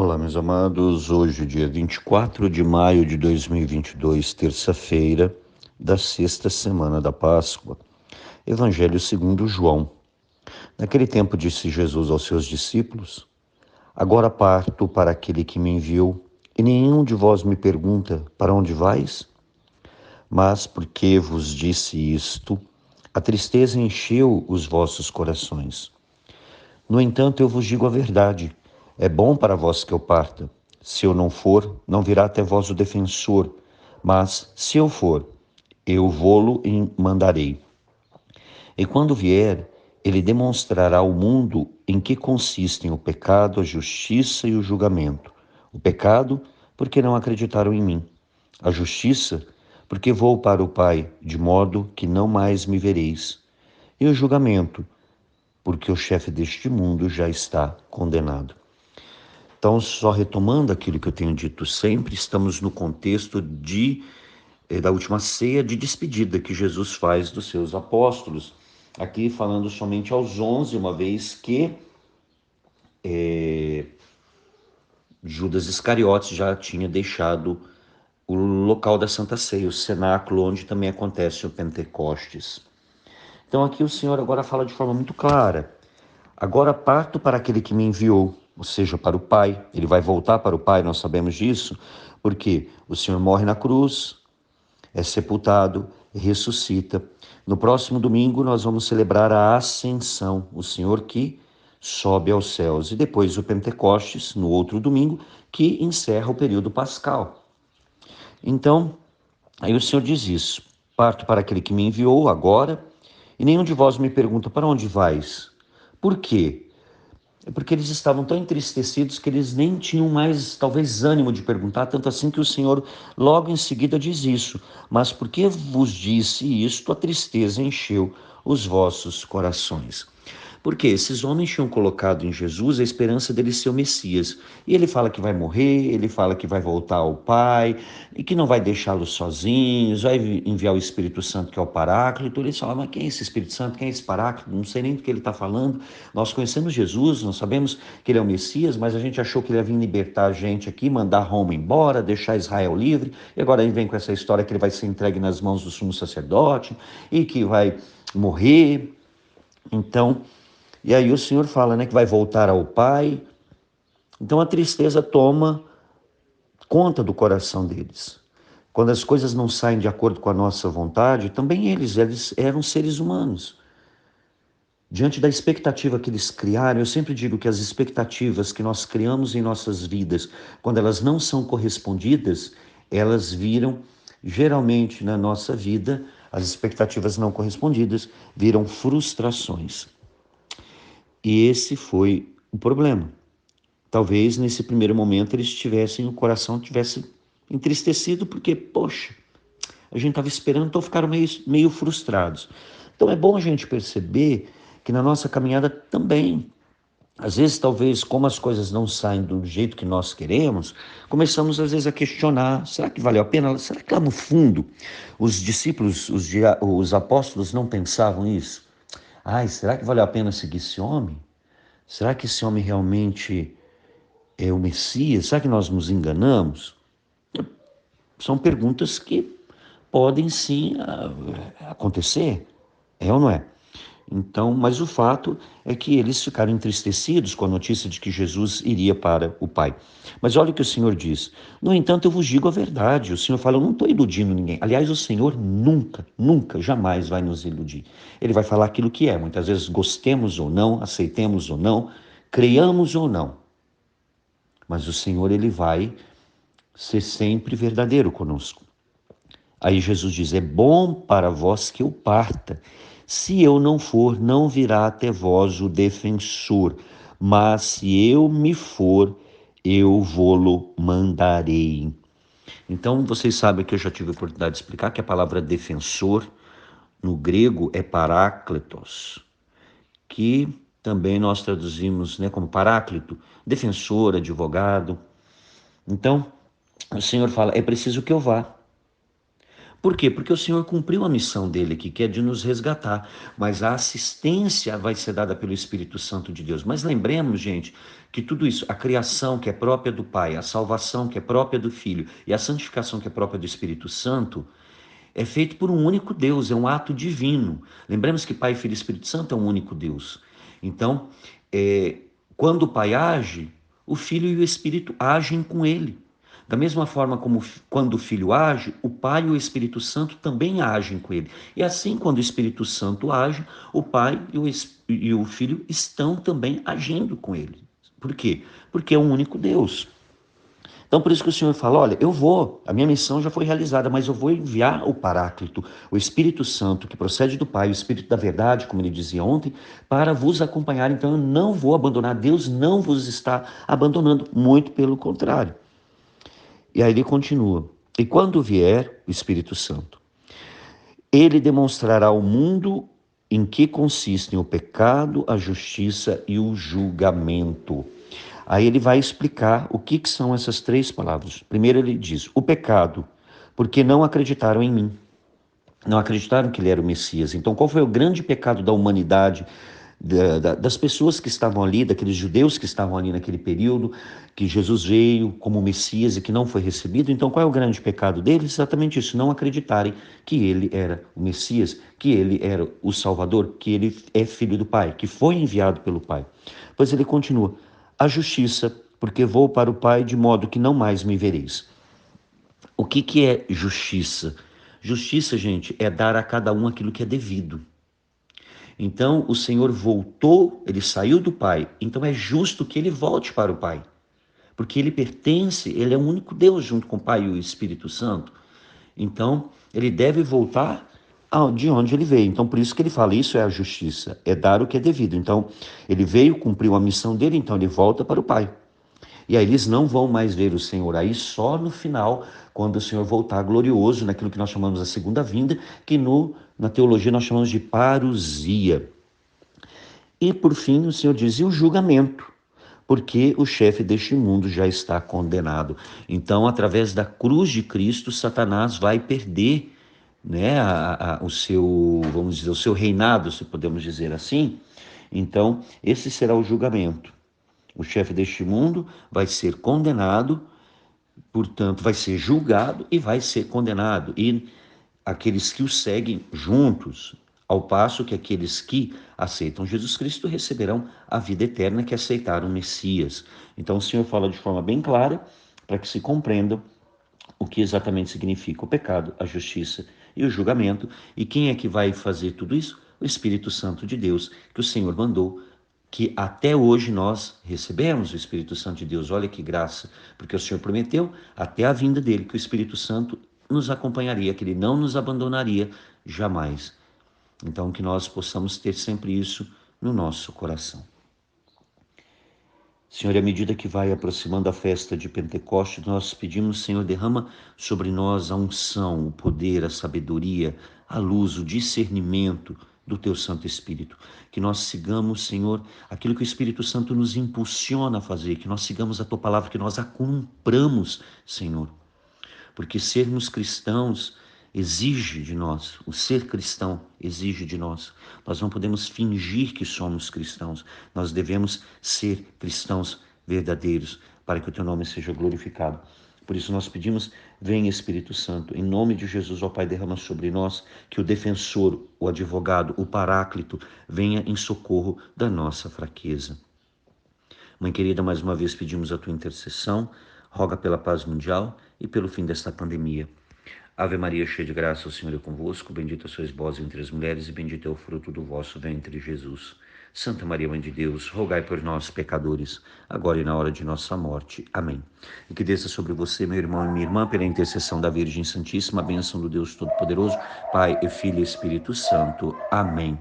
Olá, meus amados. Hoje, dia 24 de maio de 2022, terça-feira da sexta semana da Páscoa. Evangelho segundo João. Naquele tempo disse Jesus aos seus discípulos: Agora parto para aquele que me enviou, e nenhum de vós me pergunta: Para onde vais? Mas porque vos disse isto, a tristeza encheu os vossos corações. No entanto, eu vos digo a verdade. É bom para vós que eu parta. Se eu não for, não virá até vós o defensor. Mas, se eu for, eu vô-lo mandarei. E quando vier, ele demonstrará ao mundo em que consistem o pecado, a justiça e o julgamento. O pecado, porque não acreditaram em mim. A justiça, porque vou para o Pai, de modo que não mais me vereis. E o julgamento, porque o chefe deste mundo já está condenado. Então, só retomando aquilo que eu tenho dito sempre, estamos no contexto da última ceia de despedida que Jesus faz dos seus apóstolos. Aqui falando somente aos 11, uma vez que Judas Iscariotes já tinha deixado o local da Santa Ceia, o cenáculo onde também acontece o Pentecostes. Então aqui o Senhor agora fala de forma muito clara: agora parto para aquele que me enviou, ou seja, para o Pai. Ele vai voltar para o Pai, nós sabemos disso, porque o Senhor morre na cruz, é sepultado, ressuscita. No próximo domingo nós vamos celebrar a Ascensão, o Senhor que sobe aos céus. E depois o Pentecostes, no outro domingo, que encerra o período pascal. Então, aí o Senhor diz isso: parto para aquele que me enviou agora, e nenhum de vós me pergunta: para onde vais? Por quê? É porque eles estavam tão entristecidos que eles nem tinham mais, talvez, ânimo de perguntar, tanto assim que o Senhor logo em seguida diz isso: mas porque vos disse isto, a tristeza encheu os vossos corações. Porque esses homens tinham colocado em Jesus a esperança dele ser o Messias. E ele fala que vai morrer, ele fala que vai voltar ao Pai, e que não vai deixá-los sozinhos, vai enviar o Espírito Santo, que é o Paráclito. Eles falam: mas quem é esse Espírito Santo? Quem é esse Paráclito? Não sei nem do que ele está falando. Nós conhecemos Jesus, nós sabemos que ele é o Messias, mas a gente achou que ele ia vir libertar a gente aqui, mandar Roma embora, deixar Israel livre. E agora ele vem com essa história que ele vai ser entregue nas mãos do sumo sacerdote e que vai morrer. Então, e aí o Senhor fala, né, que vai voltar ao Pai. Então a tristeza toma conta do coração deles. Quando as coisas não saem de acordo com a nossa vontade, também eles eram seres humanos. Diante da expectativa que eles criaram, eu sempre digo que as expectativas que nós criamos em nossas vidas, quando elas não são correspondidas, elas viram, geralmente na nossa vida, as expectativas não correspondidas viram frustrações. E esse foi o problema. Talvez nesse primeiro momento o coração tivesse entristecido, porque, poxa, a gente estava esperando, então ficaram meio frustrados. Então é bom a gente perceber que na nossa caminhada também, às vezes, talvez, como as coisas não saem do jeito que nós queremos, começamos às vezes a questionar: será que valeu a pena? Será que lá no fundo os discípulos, os apóstolos não pensavam isso? Ai, será que valeu a pena seguir esse homem? Será que esse homem realmente é o Messias? Será que nós nos enganamos? São perguntas que podem sim acontecer, é ou não é? Então, mas o fato é que eles ficaram entristecidos com a notícia de que Jesus iria para o Pai. Mas olha o que o Senhor diz: no entanto, eu vos digo a verdade. O Senhor fala: eu não estou iludindo ninguém. Aliás, o Senhor nunca, nunca, jamais vai nos iludir. Ele vai falar aquilo que é. Muitas vezes gostemos ou não, aceitemos ou não, creiamos ou não. Mas o Senhor, ele vai ser sempre verdadeiro conosco. Aí Jesus diz: é bom para vós que eu parta. Se eu não for, não virá até vós o defensor. Mas se eu me for, eu vô-lo mandarei. Então, vocês sabem que eu já tive a oportunidade de explicar que a palavra defensor, no grego, é paráclitos, que também nós traduzimos, né, como paráclito, defensor, advogado. Então, o Senhor fala: é preciso que eu vá. Por quê? Porque o Senhor cumpriu a missão dele aqui, que é de nos resgatar, mas a assistência vai ser dada pelo Espírito Santo de Deus. Mas lembremos, gente, que tudo isso, a criação que é própria do Pai, a salvação que é própria do Filho e a santificação que é própria do Espírito Santo, é feito por um único Deus, é um ato divino. Lembremos que Pai, Filho e Espírito Santo é um único Deus. Então, quando o Pai age, o Filho e o Espírito agem com ele. Da mesma forma como quando o Filho age, o Pai e o Espírito Santo também agem com ele. E assim, quando o Espírito Santo age, o Pai e o Filho estão também agindo com ele. Por quê? Porque é um único Deus. Então, por isso que o Senhor fala, olha, a minha missão já foi realizada, mas eu vou enviar o Paráclito, o Espírito Santo, que procede do Pai, o Espírito da verdade, como ele dizia ontem, para vos acompanhar. Então, eu não vou abandonar, Deus não vos está abandonando, muito pelo contrário. E aí ele continua, e quando vier o Espírito Santo, ele demonstrará ao mundo em que consistem o pecado, a justiça e o julgamento. Aí ele vai explicar o que são essas três palavras. Primeiro ele diz, o pecado, porque não acreditaram em mim. Não acreditaram que ele era o Messias. Então qual foi o grande pecado da humanidade, das pessoas que estavam ali, daqueles judeus que estavam ali naquele período, que Jesus veio como Messias e que não foi recebido? Então qual é o grande pecado deles? Exatamente isso, não acreditarem que ele era o Messias, que ele era o Salvador, que ele é filho do Pai, que foi enviado pelo Pai. Pois ele continua, a justiça, porque vou para o Pai de modo que não mais me vereis. O que é justiça? Justiça, gente, é dar a cada um aquilo que é devido. Então, o Senhor voltou, ele saiu do Pai, então é justo que ele volte para o Pai, porque ele pertence, ele é o único Deus junto com o Pai e o Espírito Santo. Então, ele deve voltar de onde ele veio. Então, por isso que ele fala, isso é a justiça, é dar o que é devido. Então, ele veio, cumpriu a missão dele, então ele volta para o Pai. E aí eles não vão mais ver o Senhor aí só no final, quando o Senhor voltar glorioso, naquilo que nós chamamos de segunda vinda, que na teologia nós chamamos de parousia. E por fim o Senhor diz, e o julgamento, porque o chefe deste mundo já está condenado. Então, através da cruz de Cristo, Satanás vai perder, né, o seu, vamos dizer, o seu reinado, se podemos dizer assim. Então, esse será o julgamento. O chefe deste mundo vai ser condenado, portanto, vai ser julgado e vai ser condenado. E aqueles que o seguem juntos, ao passo que aqueles que aceitam Jesus Cristo receberão a vida eterna, que aceitaram o Messias. Então o Senhor fala de forma bem clara para que se compreenda o que exatamente significa o pecado, a justiça e o julgamento. E quem é que vai fazer tudo isso? O Espírito Santo de Deus, que o Senhor mandou, que até hoje nós recebemos o Espírito Santo de Deus. Olha que graça, porque o Senhor prometeu até a vinda dele que o Espírito Santo nos acompanharia, que ele não nos abandonaria jamais. Então que nós possamos ter sempre isso no nosso coração. Senhor, à medida que vai aproximando a festa de Pentecostes, nós pedimos, Senhor, derrama sobre nós a unção, o poder, a sabedoria, a luz, o discernimento do Teu Santo Espírito. Que nós sigamos, Senhor, aquilo que o Espírito Santo nos impulsiona a fazer, que nós sigamos a Tua palavra, que nós a cumpramos, Senhor. Porque sermos cristãos exige de nós, o ser cristão exige de nós. Nós não podemos fingir que somos cristãos, nós devemos ser cristãos verdadeiros, para que o Teu nome seja glorificado. Por isso nós pedimos, vem Espírito Santo, em nome de Jesus, ó Pai, derrama sobre nós, que o defensor, o advogado, o paráclito, venha em socorro da nossa fraqueza. Mãe querida, mais uma vez pedimos a Tua intercessão, roga pela paz mundial e pelo fim desta pandemia. Ave Maria, cheia de graça, o Senhor é convosco, bendita sois vós entre as mulheres e bendito é o fruto do vosso ventre, Jesus. Santa Maria, Mãe de Deus, rogai por nós, pecadores, agora e na hora de nossa morte. Amém. E que desça sobre você, meu irmão e minha irmã, pela intercessão da Virgem Santíssima, a bênção do Deus Todo-Poderoso, Pai, Filho e Espírito Santo. Amém.